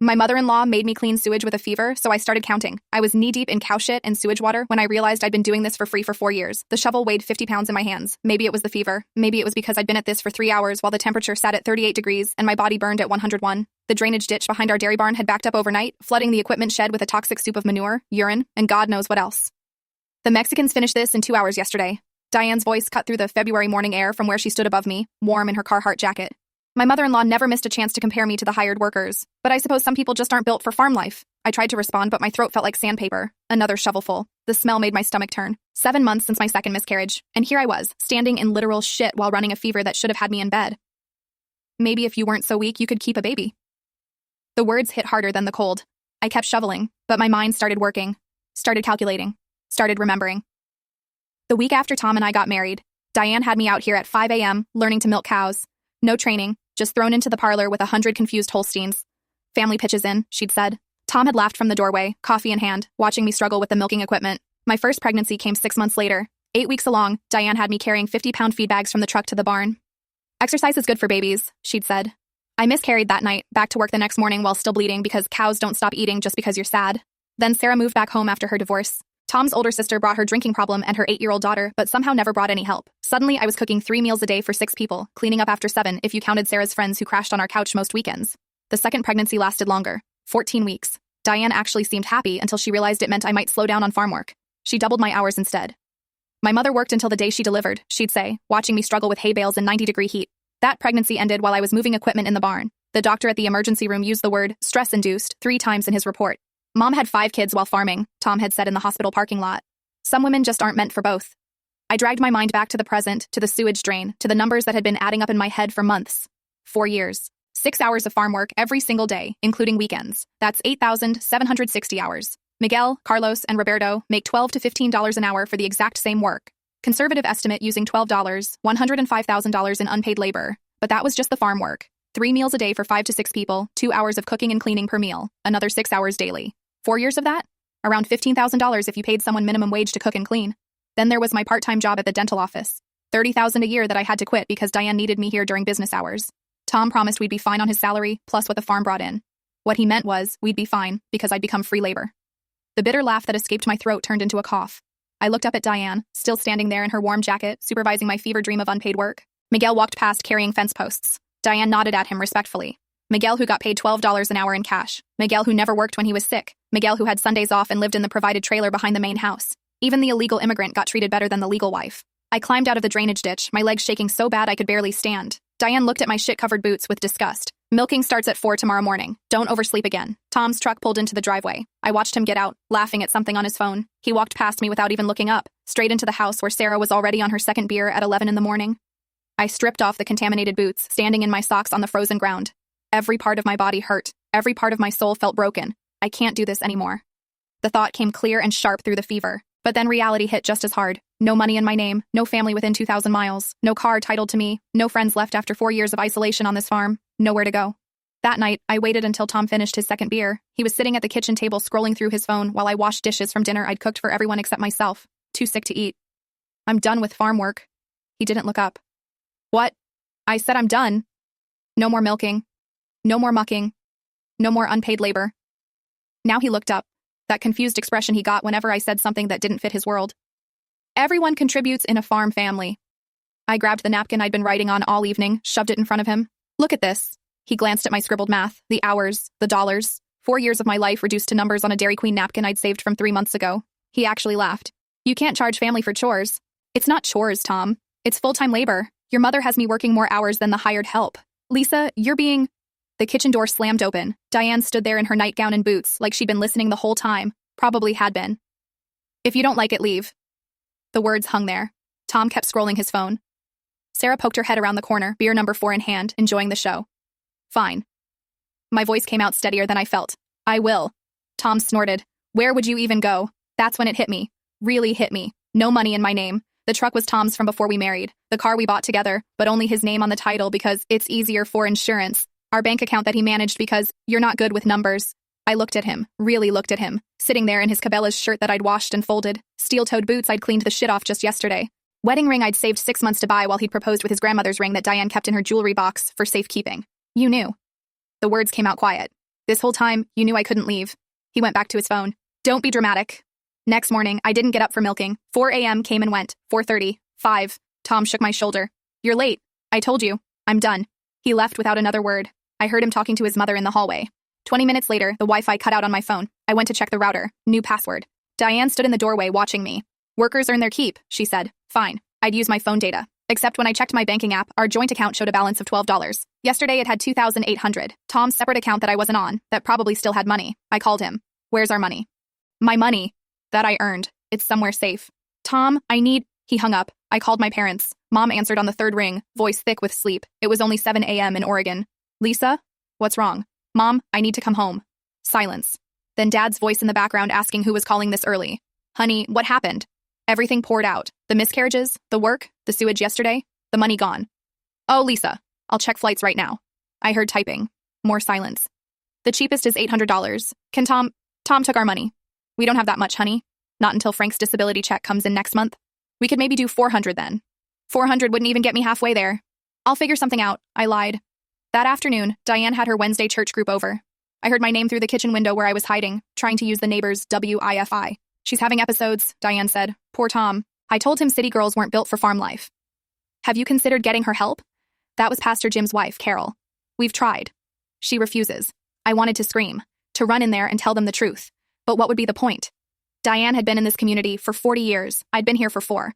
My mother-in-law made me clean sewage with a fever, so I started counting. I was knee-deep in cow shit and sewage water when I realized I'd been doing this for free for 4 years. The shovel weighed 50 pounds in my hands. Maybe it was the fever. Maybe it was because I'd been at this for 3 hours while the temperature sat at 38 degrees and my body burned at 101. The drainage ditch behind our dairy barn had backed up overnight, flooding the equipment shed with a toxic soup of manure, urine, and God knows what else. The Mexicans finished this in 2 hours yesterday. Diane's voice cut through the February morning air from where she stood above me, warm in her Carhartt jacket. My mother-in-law never missed a chance to compare me to the hired workers, but I suppose some people just aren't built for farm life. I tried to respond, but my throat felt like sandpaper. Another shovelful. The smell made my stomach turn. 7 months since my second miscarriage, and here I was, standing in literal shit while running a fever that should have had me in bed. Maybe if you weren't so weak, you could keep a baby. The words hit harder than the cold. I kept shoveling, but my mind started working, started calculating, started remembering. The week after Tom and I got married, Diane had me out here at 5 a.m. learning to milk cows. No training, just thrown into the parlor with 100 confused Holsteins. Family pitches in, she'd said. Tom had laughed from the doorway, coffee in hand, watching me struggle with the milking equipment. My first pregnancy came 6 months later. 8 weeks along, Diane had me carrying 50-pound feed bags from the truck to the barn. Exercise is good for babies, she'd said. I miscarried that night, back to work the next morning while still bleeding because cows don't stop eating just because you're sad. Then Sarah moved back home after her divorce. Tom's older sister brought her drinking problem and her 8-year-old daughter, but somehow never brought any help. Suddenly, I was cooking 3 meals a day for 6 people, cleaning up after 7 if you counted Sarah's friends who crashed on our couch most weekends. The second pregnancy lasted longer, 14 weeks. Diane actually seemed happy until she realized it meant I might slow down on farm work. She doubled my hours instead. My mother worked until the day she delivered, she'd say, watching me struggle with hay bales in 90-degree heat. That pregnancy ended while I was moving equipment in the barn. The doctor at the emergency room used the word stress-induced 3 times in his report. Mom had 5 kids while farming, Tom had said in the hospital parking lot. Some women just aren't meant for both. I dragged my mind back to the present, to the sewage drain, to the numbers that had been adding up in my head for months. 4 years. 6 hours of farm work every single day, including weekends. That's 8,760 hours. Miguel, Carlos, and Roberto make $12 to $15 an hour for the exact same work. Conservative estimate using $12, $105,000 in unpaid labor. But that was just the farm work. 3 meals a day for 5 to 6 people, 2 hours of cooking and cleaning per meal, another 6 hours daily. 4 years of that? Around $15,000 if you paid someone minimum wage to cook and clean. Then there was my part-time job at the dental office. $30,000 a year that I had to quit because Diane needed me here during business hours. Tom promised we'd be fine on his salary, plus what the farm brought in. What he meant was, we'd be fine, because I'd become free labor. The bitter laugh that escaped my throat turned into a cough. I looked up at Diane, still standing there in her warm jacket, supervising my fever dream of unpaid work. Miguel walked past carrying fence posts. Diane nodded at him respectfully. Miguel who got paid $12 an hour in cash. Miguel who never worked when he was sick. Miguel who had Sundays off and lived in the provided trailer behind the main house. Even the illegal immigrant got treated better than the legal wife. I climbed out of the drainage ditch, my legs shaking so bad I could barely stand. Diane looked at my shit-covered boots with disgust. Milking starts at 4 tomorrow morning. Don't oversleep again. Tom's truck pulled into the driveway. I watched him get out, laughing at something on his phone. He walked past me without even looking up, straight into the house where Sarah was already on her second beer at 11 in the morning. I stripped off the contaminated boots, standing in my socks on the frozen ground. Every part of my body hurt. Every part of my soul felt broken. I can't do this anymore. The thought came clear and sharp through the fever. But then reality hit just as hard. No money in my name, no family within 2,000 miles, no car titled to me, no friends left after 4 years of isolation on this farm, nowhere to go. That night, I waited until Tom finished his second beer. He was sitting at the kitchen table scrolling through his phone while I washed dishes from dinner I'd cooked for everyone except myself, too sick to eat. I'm done with farm work. He didn't look up. What? I said I'm done. No more milking. No more mucking. No more unpaid labor. Now he looked up, that confused expression he got whenever I said something that didn't fit his world. Everyone contributes in a farm family. I grabbed the napkin I'd been writing on all evening, shoved it in front of him. Look at this. He glanced at my scribbled math, the hours, the dollars. 4 years of my life reduced to numbers on a Dairy Queen napkin I'd saved from 3 months ago. He actually laughed. You can't charge family for chores. It's not chores, Tom. It's full-time labor. Your mother has me working more hours than the hired help. Lisa, you're being... The kitchen door slammed open. Diane stood there in her nightgown and boots, like she'd been listening the whole time. Probably had been. If you don't like it, leave. The words hung there. Tom kept scrolling his phone. Sarah poked her head around the corner, beer number 4 in hand, enjoying the show. Fine. My voice came out steadier than I felt. I will. Tom snorted. Where would you even go? That's when it hit me. Really hit me. No money in my name. The truck was Tom's from before we married. The car we bought together, but only his name on the title because it's easier for insurance. Our bank account that he managed because you're not good with numbers. I looked at him, really looked at him, sitting there in his Cabela's shirt that I'd washed and folded, steel-toed boots I'd cleaned the shit off just yesterday, wedding ring I'd saved 6 months to buy while he'd proposed with his grandmother's ring that Diane kept in her jewelry box for safekeeping. You knew. The words came out quiet. This whole time, you knew I couldn't leave. He went back to his phone. Don't be dramatic. Next morning, I didn't get up for milking. 4 a.m. came and went. 4:30. 5. Tom shook my shoulder. You're late. I told you. I'm done. He left without another word. I heard him talking to his mother in the hallway. 20 minutes later, the Wi-Fi cut out on my phone. I went to check the router. New password. Diane stood in the doorway watching me. Workers earn their keep, she said. Fine. I'd use my phone data. Except when I checked my banking app, our joint account showed a balance of $12. Yesterday it had $2,800. Tom's separate account that I wasn't on, that probably still had money. I called him. Where's our money? My money. That I earned. It's somewhere safe. Tom, I need... He hung up. I called my parents. Mom answered on the third ring, voice thick with sleep. It was only 7 a.m. in Oregon. Lisa? What's wrong? Mom, I need to come home. Silence. Then Dad's voice in the background asking who was calling this early. Honey, what happened? Everything poured out. The miscarriages, the work, the sewage yesterday, the money gone. Oh, Lisa, I'll check flights right now. I heard typing. More silence. The cheapest is $800. Can Tom took our money. We don't have that much, honey. Not until Frank's disability check comes in next month. We could maybe do $400 then. $400 wouldn't even get me halfway there. I'll figure something out, I lied. That afternoon, Diane had her Wednesday church group over. I heard my name through the kitchen window where I was hiding, trying to use the neighbor's Wi-Fi. She's having episodes, Diane said. Poor Tom. I told him city girls weren't built for farm life. Have you considered getting her help? That was Pastor Jim's wife, Carol. We've tried. She refuses. I wanted to scream, to run in there and tell them the truth. But what would be the point? Diane had been in this community for 40 years. I'd been here for 4.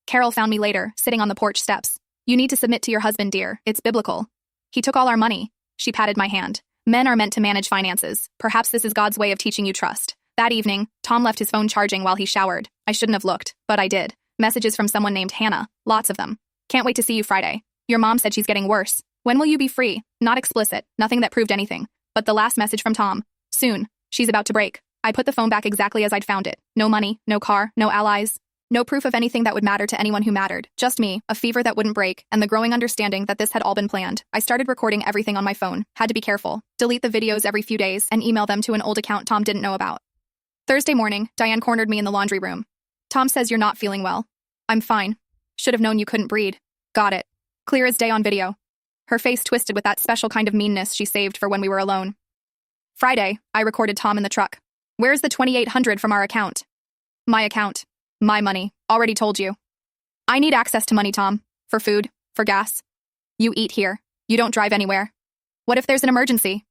Carol found me later, sitting on the porch steps. You need to submit to your husband, dear. It's biblical. He took all our money. She patted my hand. Men are meant to manage finances. Perhaps this is God's way of teaching you trust. That evening, Tom left his phone charging while he showered. I shouldn't have looked, but I did. Messages from someone named Hannah. Lots of them. Can't wait to see you Friday. Your mom said she's getting worse. When will you be free? Not explicit. Nothing that proved anything. But the last message from Tom. Soon. She's about to break. I put the phone back exactly as I'd found it. No money, no car, no allies. No proof of anything that would matter to anyone who mattered. Just me, a fever that wouldn't break, and the growing understanding that this had all been planned. I started recording everything on my phone. Had to be careful. Delete the videos every few days and email them to an old account Tom didn't know about. Thursday morning, Diane cornered me in the laundry room. Tom says you're not feeling well. I'm fine. Should have known you couldn't breed. Got it. Clear as day on video. Her face twisted with that special kind of meanness she saved for when we were alone. Friday, I recorded Tom in the truck. Where's the $2,800 from our account? My account. My money. Already told you. I need access to money, Tom. For food. For gas. You eat here. You don't drive anywhere. What if there's an emergency?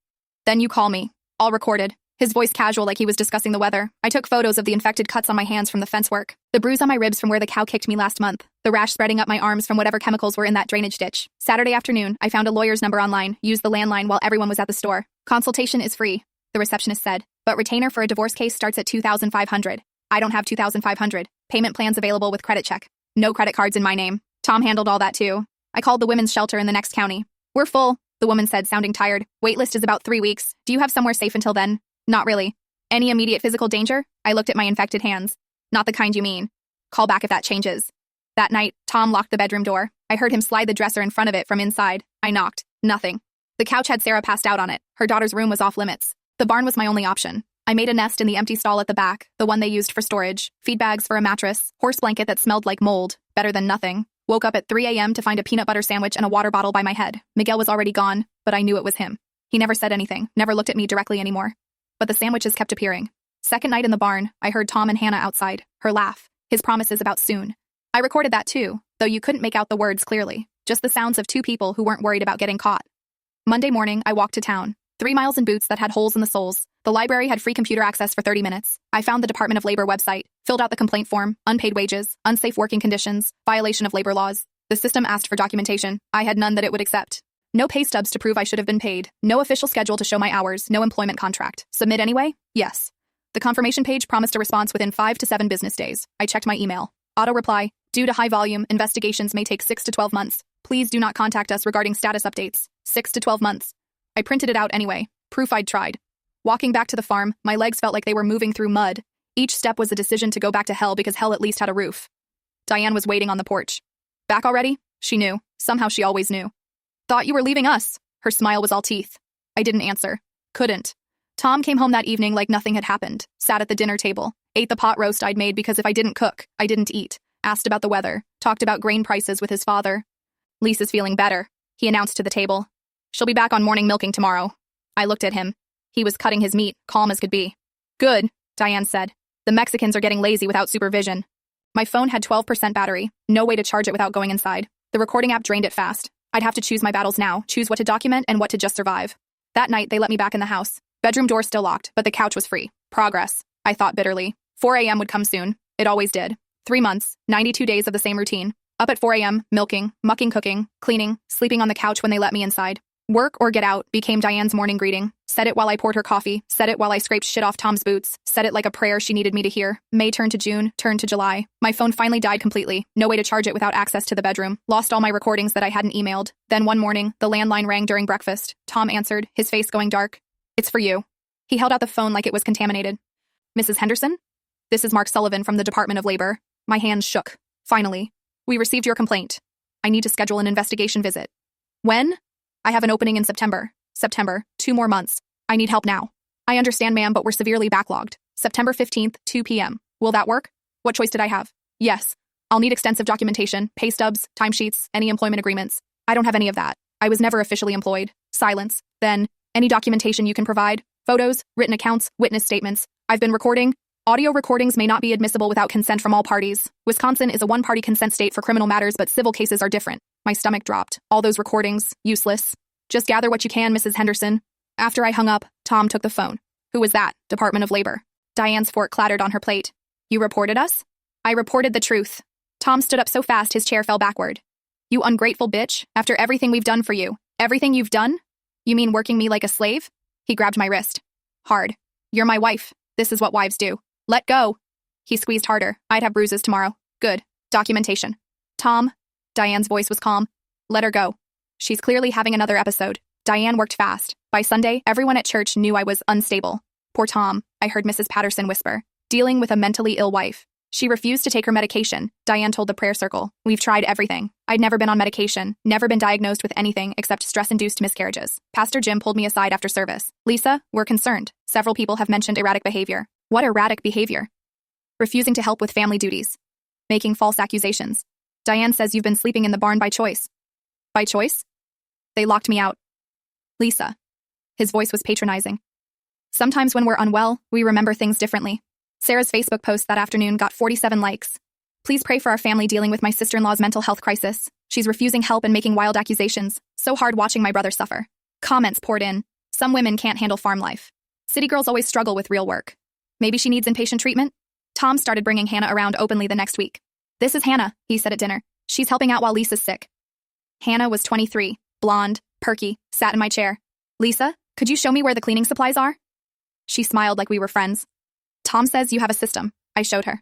Then you call me. All recorded. His voice casual like he was discussing the weather. I took photos of the infected cuts on my hands from the fence work. The bruise on my ribs from where the cow kicked me last month. The rash spreading up my arms from whatever chemicals were in that drainage ditch. Saturday afternoon, I found a lawyer's number online. Used the landline while everyone was at the store. Consultation is free, the receptionist said. But retainer for a divorce case starts at $2,500. I don't have $2,500. Payment plans available with credit check. No credit cards in my name. Tom handled all that too. I called the women's shelter in the next county. We're full, the woman said, sounding tired. Waitlist is about 3 weeks. Do you have somewhere safe until then? Not really. Any immediate physical danger? I looked at my infected hands. Not the kind you mean. Call back if that changes. That night, Tom locked the bedroom door. I heard him slide the dresser in front of it from inside. I knocked. Nothing. The couch had Sarah passed out on it. Her daughter's room was off limits. The barn was my only option. I made a nest in the empty stall at the back, the one they used for storage. Feed bags for a mattress, horse blanket that smelled like mold, better than nothing. Woke up at 3 a.m. to find a peanut butter sandwich and a water bottle by my head. Miguel was already gone, but I knew it was him. He never said anything, never looked at me directly anymore. But the sandwiches kept appearing. Second night in the barn, I heard Tom and Hannah outside, her laugh, his promises about soon. I recorded that too, though you couldn't make out the words clearly, just the sounds of 2 people who weren't worried about getting caught. Monday morning, I walked to town. 3 miles in boots that had holes in the soles. The library had free computer access for 30 minutes. I found the Department of Labor website, filled out the complaint form, unpaid wages, unsafe working conditions, violation of labor laws. The system asked for documentation. I had none that it would accept. No pay stubs to prove I should have been paid. No official schedule to show my hours. No employment contract. Submit anyway? Yes. The confirmation page promised a response within 5 to 7 business days. I checked my email. Auto reply. Due to high volume, investigations may take 6 to 12 months. Please do not contact us regarding status updates. 6 to 12 months. I printed it out anyway. Proof I'd tried. Walking back to the farm, my legs felt like they were moving through mud. Each step was a decision to go back to hell because hell at least had a roof. Diane was waiting on the porch. Back already? She knew. Somehow she always knew. Thought you were leaving us. Her smile was all teeth. I didn't answer. Couldn't. Tom came home that evening like nothing had happened. Sat at the dinner table. Ate the pot roast I'd made because if I didn't cook, I didn't eat. Asked about the weather. Talked about grain prices with his father. Lisa's feeling better, he announced to the table. She'll be back on morning milking tomorrow. I looked at him. He was cutting his meat, calm as could be. Good, Diane said. The Mexicans are getting lazy without supervision. My phone had 12% battery, no way to charge it without going inside. The recording app drained it fast. I'd have to choose my battles now, choose what to document and what to just survive. That night, they let me back in the house. Bedroom door still locked, but the couch was free. Progress, I thought bitterly. 4 a.m. would come soon. It always did. 3 months, 92 days of the same routine. Up at 4 a.m., milking, mucking, cooking, cleaning, sleeping on the couch when they let me inside. Work or get out became Diane's morning greeting. Said it while I poured her coffee, said it while I scraped shit off Tom's boots, said it like a prayer she needed me to hear. May turned to June, turned to July. My phone finally died completely. No way to charge it without access to the bedroom. Lost all my recordings that I hadn't emailed. Then one morning, the landline rang during breakfast. Tom answered, his face going dark. It's for you. He held out the phone like it was contaminated. Mrs. Henderson? This is Mark Sullivan from the Department of Labor. My hands shook. Finally. We received your complaint. I need to schedule an investigation visit. When? I have an opening in September. September, 2 more months. I need help now. I understand, ma'am, but we're severely backlogged. September 15th, 2 p.m. Will that work? What choice did I have? Yes. I'll need extensive documentation, pay stubs, timesheets, any employment agreements. I don't have any of that. I was never officially employed. Silence. Then, any documentation you can provide. Photos, written accounts, witness statements. I've been recording. Audio recordings may not be admissible without consent from all parties. Wisconsin is a one-party consent state for criminal matters, but civil cases are different. My stomach dropped. All those recordings, useless. Just gather what you can, Mrs. Henderson. After I hung up, Tom took the phone. Who was that? Department of Labor. Diane's fork clattered on her plate. You reported us? I reported the truth. Tom stood up so fast his chair fell backward. You ungrateful bitch, after everything we've done for you. Everything you've done? You mean working me like a slave? He grabbed my wrist. Hard. You're my wife. This is what wives do. Let go. He squeezed harder. I'd have bruises tomorrow. Good. Documentation. Tom. Diane's voice was calm. Let her go. She's clearly having another episode. Diane worked fast. By Sunday, everyone at church knew I was unstable. Poor Tom, I heard Mrs. Patterson whisper. Dealing with a mentally ill wife. She refused to take her medication, Diane told the prayer circle. We've tried everything. I'd never been on medication, never been diagnosed with anything except stress-induced miscarriages. Pastor Jim pulled me aside after service. Lisa, we're concerned. Several people have mentioned erratic behavior. What erratic behavior? Refusing to help with family duties. Making false accusations. Diane says you've been sleeping in the barn by choice. By choice? They locked me out. Lisa. His voice was patronizing. Sometimes when we're unwell, we remember things differently. Sarah's Facebook post that afternoon got 47 likes. Please pray for our family dealing with my sister-in-law's mental health crisis. She's refusing help and making wild accusations. So hard watching my brother suffer. Comments poured in. Some women can't handle farm life. City girls always struggle with real work. Maybe she needs inpatient treatment? Tom started bringing Hannah around openly the next week. This is Hannah, he said at dinner. She's helping out while Lisa's sick. Hannah was 23, blonde, perky, sat in my chair. Lisa, could you show me where the cleaning supplies are? She smiled like we were friends. Tom says you have a system. I showed her.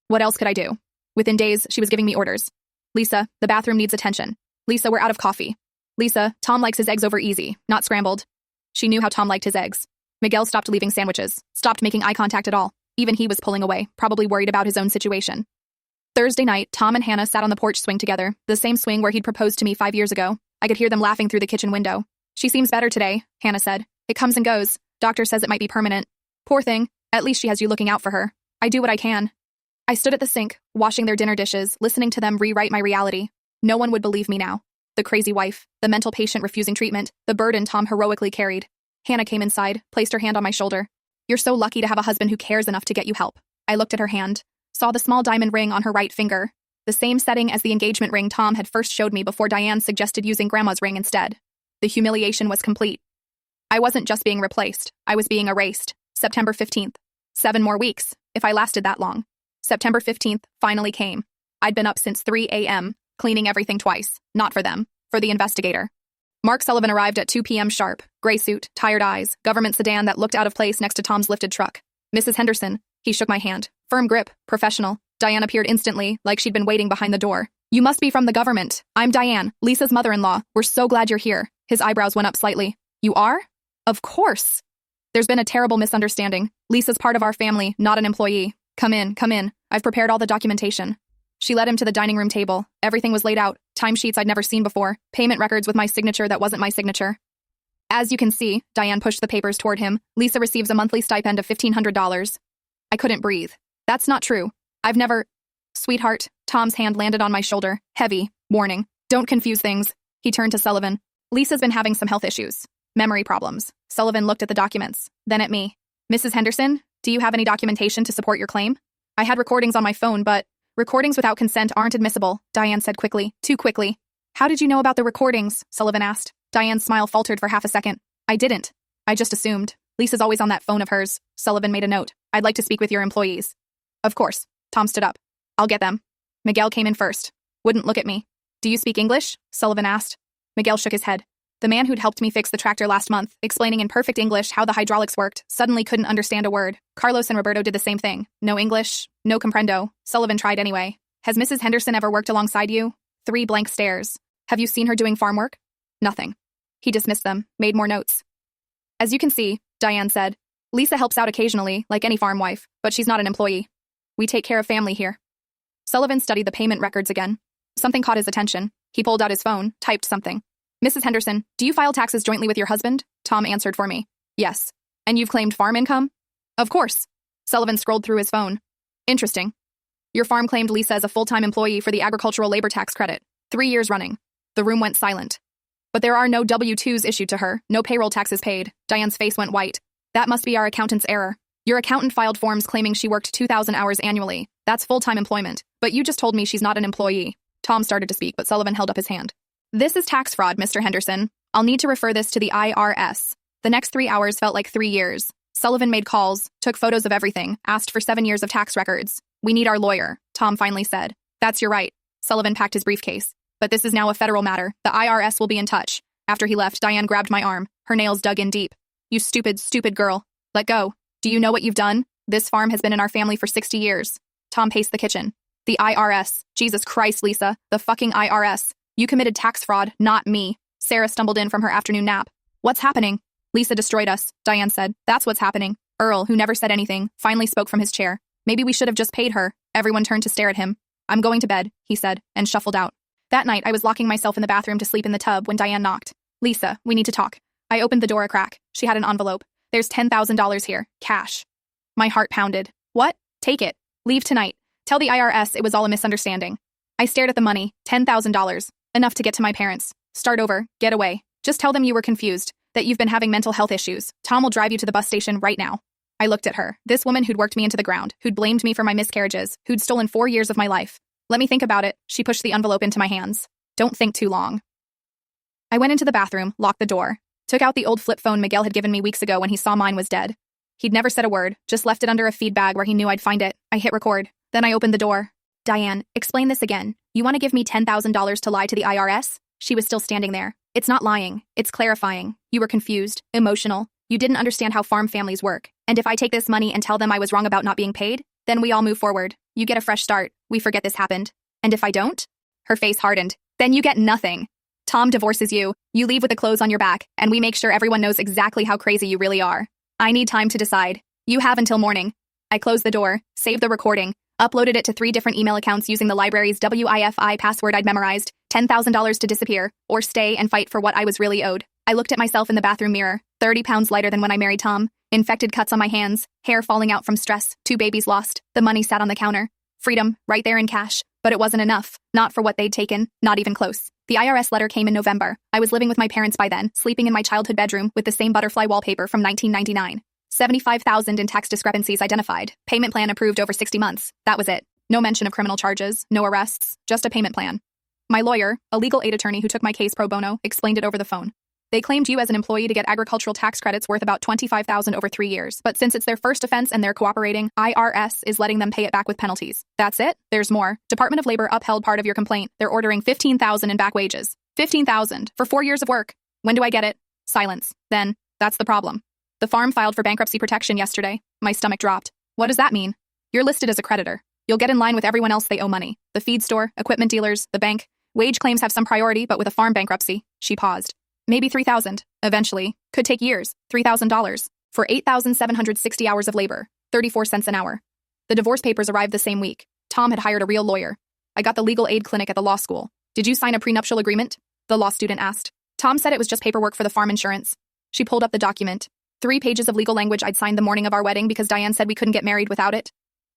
What else could I do? Within days, she was giving me orders. Lisa, the bathroom needs attention. Lisa, we're out of coffee. Lisa, Tom likes his eggs over easy, not scrambled. She knew how Tom liked his eggs. Miguel stopped leaving sandwiches, stopped making eye contact at all. Even he was pulling away, probably worried about his own situation. Thursday night, Tom and Hannah sat on the porch swing together, the same swing where he'd proposed to me 5 years ago. I could hear them laughing through the kitchen window. She seems better today, Hannah said. It comes and goes. Doctor says it might be permanent. Poor thing. At least she has you looking out for her. I do what I can. I stood at the sink, washing their dinner dishes, listening to them rewrite my reality. No one would believe me now. The crazy wife, the mental patient refusing treatment, the burden Tom heroically carried. Hannah came inside, placed her hand on my shoulder. You're so lucky to have a husband who cares enough to get you help. I looked at her hand, saw the small diamond ring on her right finger, the same setting as the engagement ring Tom had first showed me before Diane suggested using Grandma's ring instead. The humiliation was complete. I wasn't just being replaced, I was being erased. September 15th. 7 more weeks, if I lasted that long. September 15th finally came. I'd been up since 3 a.m., cleaning everything twice, not for them, for the investigator. Mark Sullivan arrived at 2 p.m. sharp, gray suit, tired eyes, government sedan that looked out of place next to Tom's lifted truck. Mrs. Henderson, he shook my hand. Firm grip, professional. Diane appeared instantly, like she'd been waiting behind the door. You must be from the government. I'm Diane, Lisa's mother-in-law. We're so glad you're here. His eyebrows went up slightly. You are? Of course. There's been a terrible misunderstanding. Lisa's part of our family, not an employee. Come in, come in. I've prepared all the documentation. She led him to the dining room table. Everything was laid out, timesheets I'd never seen before, payment records with my signature that wasn't my signature. As you can see, Diane pushed the papers toward him. Lisa receives a monthly stipend of $1,500. I couldn't breathe. That's not true. I've never... Sweetheart, Tom's hand landed on my shoulder, heavy, warning. Don't confuse things. He turned to Sullivan. Lisa's been having some health issues. Memory problems. Sullivan looked at the documents, then at me. Mrs. Henderson, do you have any documentation to support your claim? I had recordings on my phone, but recordings without consent aren't admissible, Diane said quickly, too quickly. How did you know about the recordings? Sullivan asked. Diane's smile faltered for half a second. I didn't. I just assumed. Lisa's always on that phone of hers. Sullivan made a note. I'd like to speak with your employees. Of course. Tom stood up. I'll get them. Miguel came in first. Wouldn't look at me. Do you speak English? Sullivan asked. Miguel shook his head. The man who'd helped me fix the tractor last month, explaining in perfect English how the hydraulics worked, suddenly couldn't understand a word. Carlos and Roberto did the same thing. No English, no comprendo. Sullivan tried anyway. Has Mrs. Henderson ever worked alongside you? 3 blank stares. Have you seen her doing farm work? Nothing. He dismissed them, made more notes. As you can see, Diane said, Lisa helps out occasionally, like any farm wife, but she's not an employee. We take care of family here. Sullivan studied the payment records again. Something caught his attention. He pulled out his phone, typed something. Mrs. Henderson, do you file taxes jointly with your husband? Tom answered for me. Yes. And you've claimed farm income? Of course. Sullivan scrolled through his phone. Interesting. Your farm claimed Lisa as a full-time employee for the agricultural labor tax credit. 3 years running. The room went silent. But there are no W-2s issued to her, no payroll taxes paid. Diane's face went white. That must be our accountant's error. Your accountant filed forms claiming she worked 2,000 hours annually. That's full-time employment. But you just told me she's not an employee. Tom started to speak, but Sullivan held up his hand. This is tax fraud, Mr. Henderson. I'll need to refer this to the IRS. The next 3 hours felt like 3 years. Sullivan made calls, took photos of everything, asked for 7 years of tax records. We need our lawyer, Tom finally said. That's your right. Sullivan packed his briefcase. But this is now a federal matter. The IRS will be in touch. After he left, Diane grabbed my arm. Her nails dug in deep. You stupid, stupid girl. Let go. Do you know what you've done? This farm has been in our family for 60 years. Tom paced the kitchen. The IRS. Jesus Christ, Lisa. The fucking IRS. You committed tax fraud, not me. Sarah stumbled in from her afternoon nap. What's happening? Lisa destroyed us, Diane said. That's what's happening. Earl, who never said anything, finally spoke from his chair. Maybe we should have just paid her. Everyone turned to stare at him. I'm going to bed, he said, and shuffled out. That night, I was locking myself in the bathroom to sleep in the tub when Diane knocked. Lisa, we need to talk. I opened the door a crack. She had an envelope. There's $10,000 here. Cash. My heart pounded. What? Take it. Leave tonight. Tell the IRS it was all a misunderstanding. I stared at the money. $10,000. Enough to get to my parents. Start over. Get away. Just tell them you were confused. That you've been having mental health issues. Tom will drive you to the bus station right now. I looked at her. This woman who'd worked me into the ground, who'd blamed me for my miscarriages, who'd stolen 4 years of my life. Let me think about it. She pushed the envelope into my hands. Don't think too long. I went into the bathroom, locked the door, took out the old flip phone Miguel had given me weeks ago when he saw mine was dead. He'd never said a word, just left it under a feed bag where he knew I'd find it. I hit record. Then I opened the door. Diane, explain this again. You want to give me $10,000 to lie to the IRS? She was still standing there. It's not lying. It's clarifying. You were confused, emotional. You didn't understand how farm families work. And if I take this money and tell them I was wrong about not being paid, then we all move forward. You get a fresh start. We forget this happened. And if I don't? Her face hardened. Then you get nothing. Tom divorces you. You leave with the clothes on your back, and we make sure everyone knows exactly how crazy you really are. I need time to decide. You have until morning. I closed the door, saved the recording, uploaded it to 3 different email accounts using the library's WIFI password I'd memorized, $10,000 to disappear, or stay and fight for what I was really owed. I looked at myself in the bathroom mirror, 30 pounds lighter than when I married Tom, infected cuts on my hands, hair falling out from stress, 2 babies lost, the money sat on the counter. Freedom, right there in cash. But it wasn't enough, not for what they'd taken, not even close. The IRS letter came in November. I was living with my parents by then, sleeping in my childhood bedroom with the same butterfly wallpaper from 1999. $75,000 in tax discrepancies identified. Payment plan approved over 60 months. That was it. No mention of criminal charges, no arrests, just a payment plan. My lawyer, a legal aid attorney who took my case pro bono, explained it over the phone. They claimed you as an employee to get agricultural tax credits worth about $25,000 over 3 years. But since it's their first offense and they're cooperating, IRS is letting them pay it back with penalties. That's it? There's more. Department of Labor upheld part of your complaint. They're ordering $15,000 in back wages. $15,000 for 4 years of work. When do I get it? Silence. Then, that's the problem. The farm filed for bankruptcy protection yesterday. My stomach dropped. What does that mean? You're listed as a creditor. You'll get in line with everyone else they owe money. The feed store, equipment dealers, the bank. Wage claims have some priority, but with a farm bankruptcy. She paused. Maybe $3,000. Eventually. Could take years. $3,000. For 8,760 hours of labor. 34 cents an hour. The divorce papers arrived the same week. Tom had hired a real lawyer. I got the legal aid clinic at the law school. Did you sign a prenuptial agreement? The law student asked. Tom said it was just paperwork for the farm insurance. She pulled up the document. 3 pages of legal language I'd signed the morning of our wedding because Diane said we couldn't get married without it.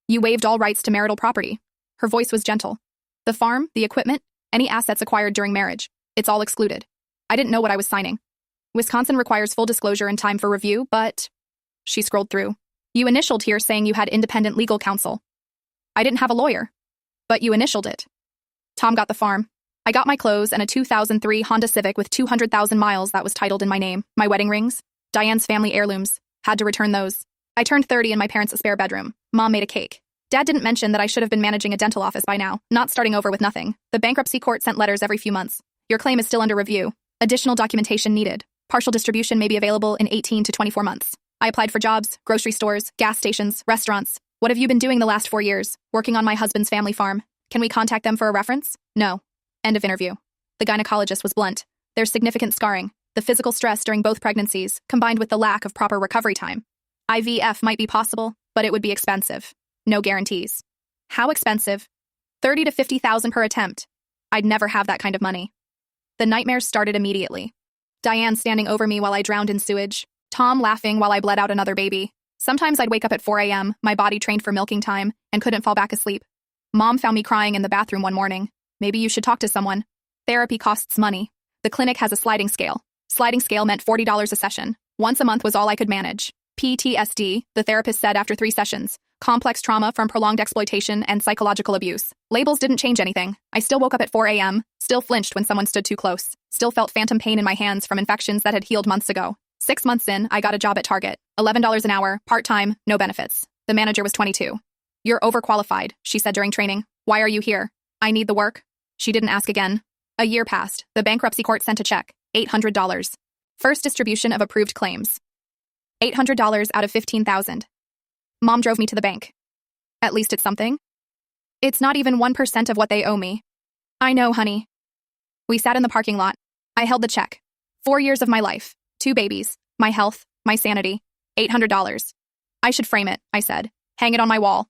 You waived all rights to marital property. Her voice was gentle. The farm, the equipment, any assets acquired during marriage. It's all excluded. I didn't know what I was signing. Wisconsin requires full disclosure and time for review, but... She scrolled through. You initialed here saying you had independent legal counsel. I didn't have a lawyer. But you initialed it. Tom got the farm. I got my clothes and a 2003 Honda Civic with 200,000 miles that was titled in my name. My wedding rings. Diane's family heirlooms. Had to return those. I turned 30 in my parents' spare bedroom. Mom made a cake. Dad didn't mention that I should have been managing a dental office by now, not starting over with nothing. The bankruptcy court sent letters every few months. Your claim is still under review. Additional documentation needed. Partial distribution may be available in 18 to 24 months. I applied for jobs, grocery stores, gas stations, restaurants. What have you been doing the last 4 years? Working on my husband's family farm. Can we contact them for a reference? No. End of interview. The gynecologist was blunt. There's significant scarring. The physical stress during both pregnancies, combined with the lack of proper recovery time. IVF might be possible, but it would be expensive. No guarantees. How expensive? 30 to 50,000 per attempt. I'd never have that kind of money. The nightmares started immediately. Diane standing over me while I drowned in sewage. Tom laughing while I bled out another baby. Sometimes I'd wake up at 4 a.m., my body trained for milking time, and couldn't fall back asleep. Mom found me crying in the bathroom one morning. Maybe you should talk to someone. Therapy costs money. The clinic has a sliding scale. Sliding scale meant $40 a session. Once a month was all I could manage. PTSD, the therapist said after 3 sessions. Complex trauma from prolonged exploitation and psychological abuse. Labels didn't change anything. I still woke up at 4 a.m., still flinched when someone stood too close, still felt phantom pain in my hands from infections that had healed months ago. 6 months in, I got a job at Target. $11 an hour, part-time, no benefits. The manager was 22. You're overqualified, she said during training. Why are you here? I need the work. She didn't ask again. A year passed. The bankruptcy court sent a check. $800. First distribution of approved claims. $800 out of $15,000. Mom drove me to the bank. At least it's something. It's not even 1% of what they owe me. I know, honey. We sat in the parking lot. I held the check. 4 years of my life. 2 babies. My health. My sanity. $800. I should frame it, I said. Hang it on my wall.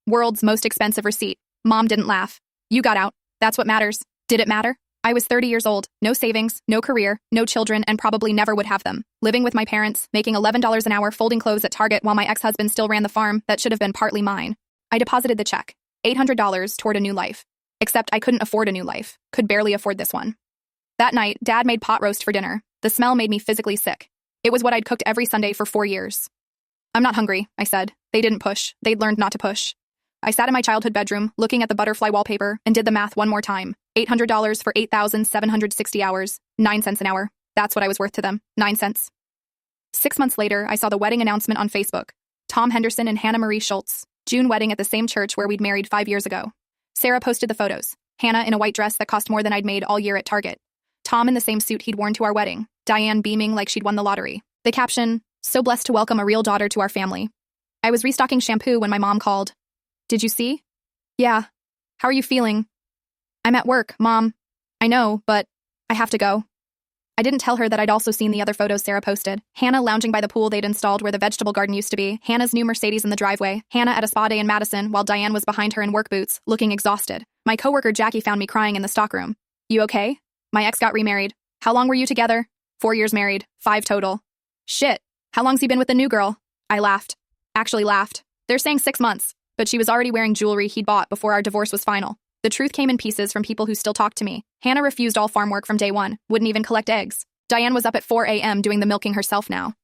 World's most expensive receipt. Mom didn't laugh. You got out. That's what matters. Did it matter? I was 30 years old, no savings, no career, no children, and probably never would have them. Living with my parents, making $11 an hour folding clothes at Target while my ex-husband still ran the farm that should have been partly mine. I deposited the check. $800 toward a new life. Except I couldn't afford a new life. Could barely afford this one. That night, Dad made pot roast for dinner. The smell made me physically sick. It was what I'd cooked every Sunday for 4 years. I'm not hungry, I said. They didn't push. They'd learned not to push. I sat in my childhood bedroom, looking at the butterfly wallpaper, and did the math one more time. $800 for 8,760 hours, 9 cents an hour. That's what I was worth to them, 9 cents. 6 months later, I saw the wedding announcement on Facebook. Tom Henderson and Hannah Marie Schultz. June wedding at the same church where we'd married 5 years ago. Sarah posted the photos. Hannah in a white dress that cost more than I'd made all year at Target. Tom in the same suit he'd worn to our wedding. Diane beaming like she'd won the lottery. The caption, so blessed to welcome a real daughter to our family. I was restocking shampoo when my mom called. Did you see? Yeah. How are you feeling? I'm at work, Mom. I know, but I have to go. I didn't tell her that I'd also seen the other photos Sarah posted. Hannah lounging by the pool they'd installed where the vegetable garden used to be, Hannah's new Mercedes in the driveway, Hannah at a spa day in Madison while Diane was behind her in work boots, looking exhausted. My coworker Jackie found me crying in the stockroom. You okay? My ex got remarried. How long were you together? 4 years married, 5 total. Shit. How long's he been with the new girl? I laughed. Actually laughed. They're saying 6 months, but she was already wearing jewelry he'd bought before our divorce was final. The truth came in pieces from people who still talked to me. Hannah refused all farm work from day one, wouldn't even collect eggs. Diane was up at 4 a.m. doing the milking herself now.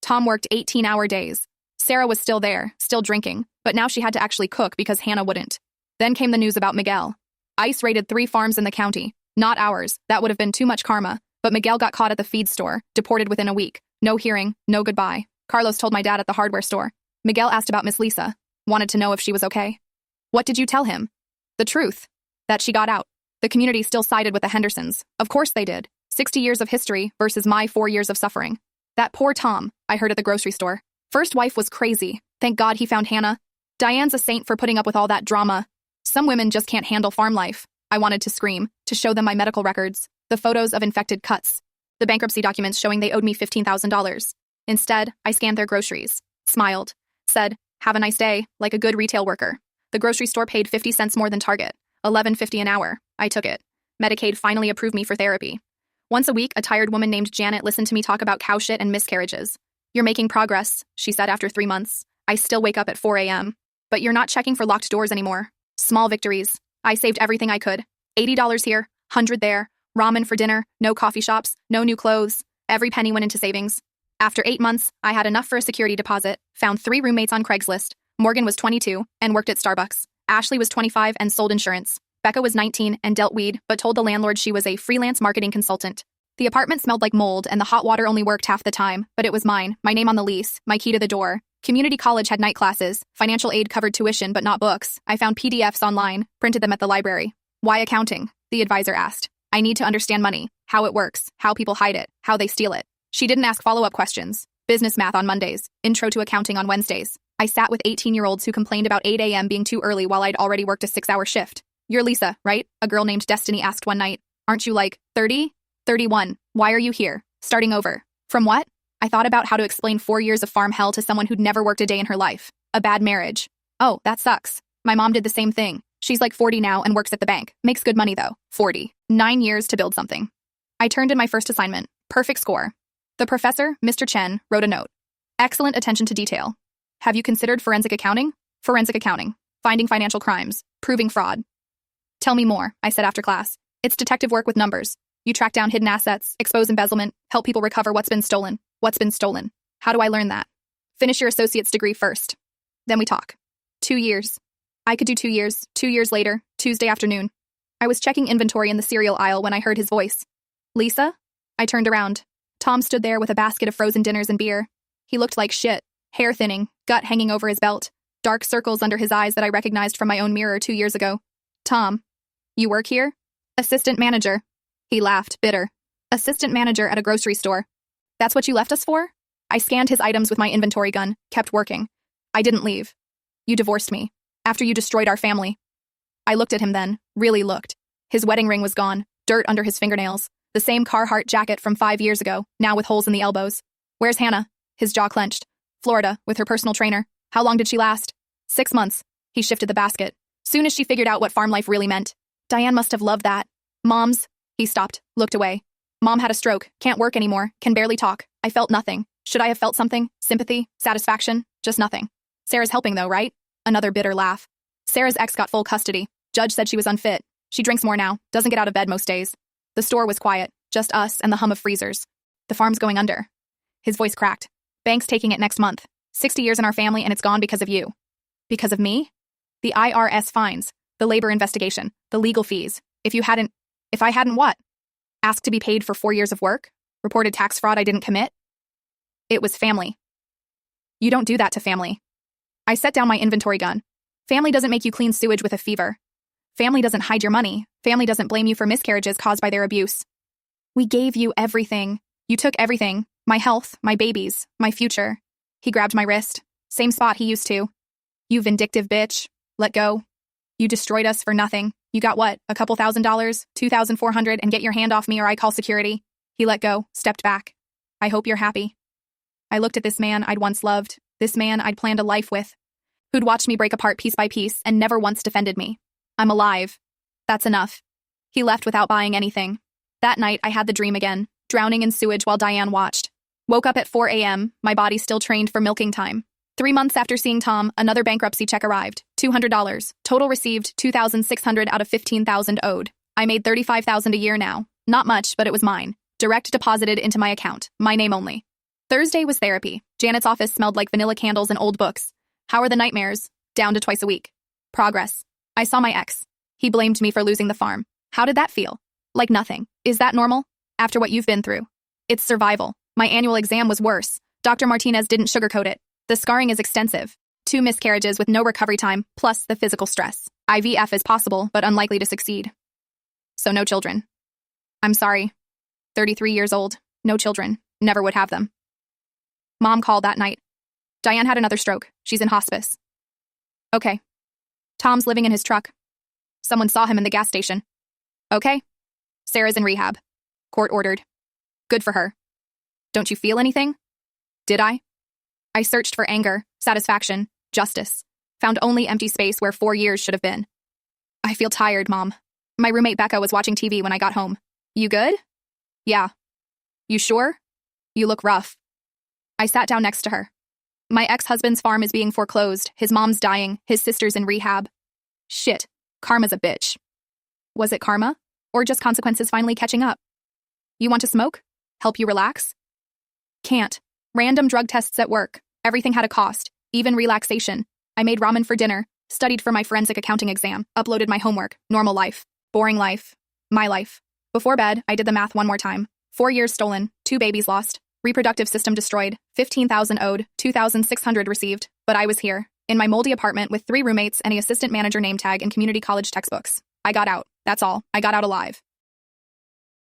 Tom worked 18-hour days. Sarah was still there, still drinking, but now she had to actually cook because Hannah wouldn't. Then came the news about Miguel. ICE raided 3 farms in the county. Not ours, that would have been too much karma, but Miguel got caught at the feed store, deported within a week. No hearing, no goodbye. Carlos told my dad at the hardware store. Miguel asked about Miss Lisa, wanted to know if she was okay. What did you tell him? The truth. That she got out. The community still sided with the Hendersons. Of course they did. 60 years of history versus my 4 years of suffering. That poor Tom, I heard at the grocery store. First wife was crazy. Thank God he found Hannah. Diane's a saint for putting up with all that drama. Some women just can't handle farm life. I wanted to scream, to show them my medical records, the photos of infected cuts, the bankruptcy documents showing they owed me $15,000. Instead, I scanned their groceries, smiled, said, have a nice day, like a good retail worker. The grocery store paid 50 cents more than Target, $11.50 an hour. I took it. Medicaid finally approved me for therapy. Once a week, a tired woman named Janet listened to me talk about cow shit and miscarriages. You're making progress, she said after 3 months. I still wake up at 4 a.m. But you're not checking for locked doors anymore. Small victories. I saved everything I could. $80 here, $100 there, ramen for dinner, no coffee shops, no new clothes. Every penny went into savings. After 8 months, I had enough for a security deposit, found 3 roommates on Craigslist. Morgan was 22 and worked at Starbucks. Ashley was 25 and sold insurance. Becca was 19 and dealt weed, but told the landlord she was a freelance marketing consultant. The apartment smelled like mold and the hot water only worked half the time, but it was mine, my name on the lease, my key to the door. Community college had night classes, financial aid covered tuition but not books. I found PDFs online, printed them at the library. Why accounting? The advisor asked. I need to understand money, how it works, how people hide it, how they steal it. She didn't ask follow-up questions. Business math on Mondays, intro to accounting on Wednesdays. I sat with 18-year-olds who complained about 8 a.m. being too early while I'd already worked a 6-hour shift. You're Lisa, right? A girl named Destiny asked one night. Aren't you like 30? 31. Why are you here? Starting over. From what? I thought about how to explain 4 years of farm hell to someone who'd never worked a day in her life. A bad marriage. Oh, that sucks. My mom did the same thing. She's like 40 now and works at the bank. Makes good money though. 40. 9 years to build something. I turned in my first assignment. Perfect score. The professor, Mr. Chen, wrote a note. Excellent attention to detail. Have you considered forensic accounting? Forensic accounting. Finding financial crimes. Proving fraud. Tell me more, I said after class. It's detective work with numbers. You track down hidden assets, expose embezzlement, help people recover what's been stolen. What's been stolen? How do I learn that? Finish your associate's degree first. Then we talk. 2 years. I could do 2 years. 2 years later, Tuesday afternoon. I was checking inventory in the cereal aisle when I heard his voice. Lisa? I turned around. Tom stood there with a basket of frozen dinners and beer. He looked like shit. Hair thinning, gut hanging over his belt, dark circles under his eyes that I recognized from my own mirror 2 years ago. Tom. You work here? Assistant manager. He laughed, bitter. Assistant manager at a grocery store. That's what you left us for? I scanned his items with my inventory gun, kept working. I didn't leave. You divorced me. After you destroyed our family. I looked at him then, really looked. His wedding ring was gone, dirt under his fingernails. The same Carhartt jacket from 5 years ago, now with holes in the elbows. Where's Hannah? His jaw clenched. Florida, with her personal trainer. How long did she last? 6 months. He shifted the basket. Soon as she figured out what farm life really meant. Diane must have loved that. Mom's. He stopped, looked away. Mom had a stroke, can't work anymore, can barely talk. I felt nothing. Should I have felt something? Sympathy? Satisfaction? Just nothing. Sarah's helping though, right? Another bitter laugh. Sarah's ex got full custody. Judge said she was unfit. She drinks more now, doesn't get out of bed most days. The store was quiet, just us and the hum of freezers. The farm's going under. His voice cracked. Bank's taking it next month. 60 years in our family and it's gone because of you. Because of me? The IRS fines, the labor investigation, the legal fees. If I hadn't what? Asked to be paid for 4 years of work? Reported tax fraud I didn't commit? It was family. You don't do that to family. I set down my inventory gun. Family doesn't make you clean sewage with a fever. Family doesn't hide your money. Family doesn't blame you for miscarriages caused by their abuse. We gave you everything. You took everything. My health, my babies, my future. He grabbed my wrist. Same spot he used to. You vindictive bitch. Let go. You destroyed us for nothing. You got what? A couple $1,000, $2,400, and get your hand off me or I call security. He let go, stepped back. I hope you're happy. I looked at this man I'd once loved, this man I'd planned a life with, who'd watched me break apart piece by piece and never once defended me. I'm alive. That's enough. He left without buying anything. That night, I had the dream again, drowning in sewage while Diane watched. Woke up at 4 a.m., my body still trained for milking time. 3 months after seeing Tom, another bankruptcy check arrived. $200. Total received $2,600 out of $15,000 owed. I made $35,000 a year now. Not much, but it was mine. Direct deposited into my account. My name only. Thursday was therapy. Janet's office smelled like vanilla candles and old books. How are the nightmares? Down to twice a week. Progress. I saw my ex. He blamed me for losing the farm. How did that feel? Like nothing. Is that normal? After what you've been through. It's survival. My annual exam was worse. Dr. Martinez didn't sugarcoat it. The scarring is extensive. 2 miscarriages with no recovery time, plus the physical stress. IVF is possible, but unlikely to succeed. So no children. I'm sorry. 33 years old. No children. Never would have them. Mom called that night. Diane had another stroke. She's in hospice. Okay. Tom's living in his truck. Someone saw him in the gas station. Okay. Sarah's in rehab. Court ordered. Good for her. Don't you feel anything? Did I? I searched for anger, satisfaction, justice. Found only empty space where 4 years should have been. I feel tired, Mom. My roommate Becca was watching TV when I got home. You good? Yeah. You sure? You look rough. I sat down next to her. My ex-husband's farm is being foreclosed. His mom's dying. His sister's in rehab. Shit. Karma's a bitch. Was it karma? Or just consequences finally catching up? You want to smoke? Help you relax? Can't. Random drug tests at work. Everything had a cost, even relaxation. I made ramen for dinner, studied for my forensic accounting exam, uploaded my homework, normal life, boring life, my life. Before bed, I did the math one more time. 4 years stolen, 2 babies lost, reproductive system destroyed, 15,000 owed, 2,600 received. But I was here, in my moldy apartment with 3 roommates and an assistant manager name tag and community college textbooks. I got out. That's all. I got out alive.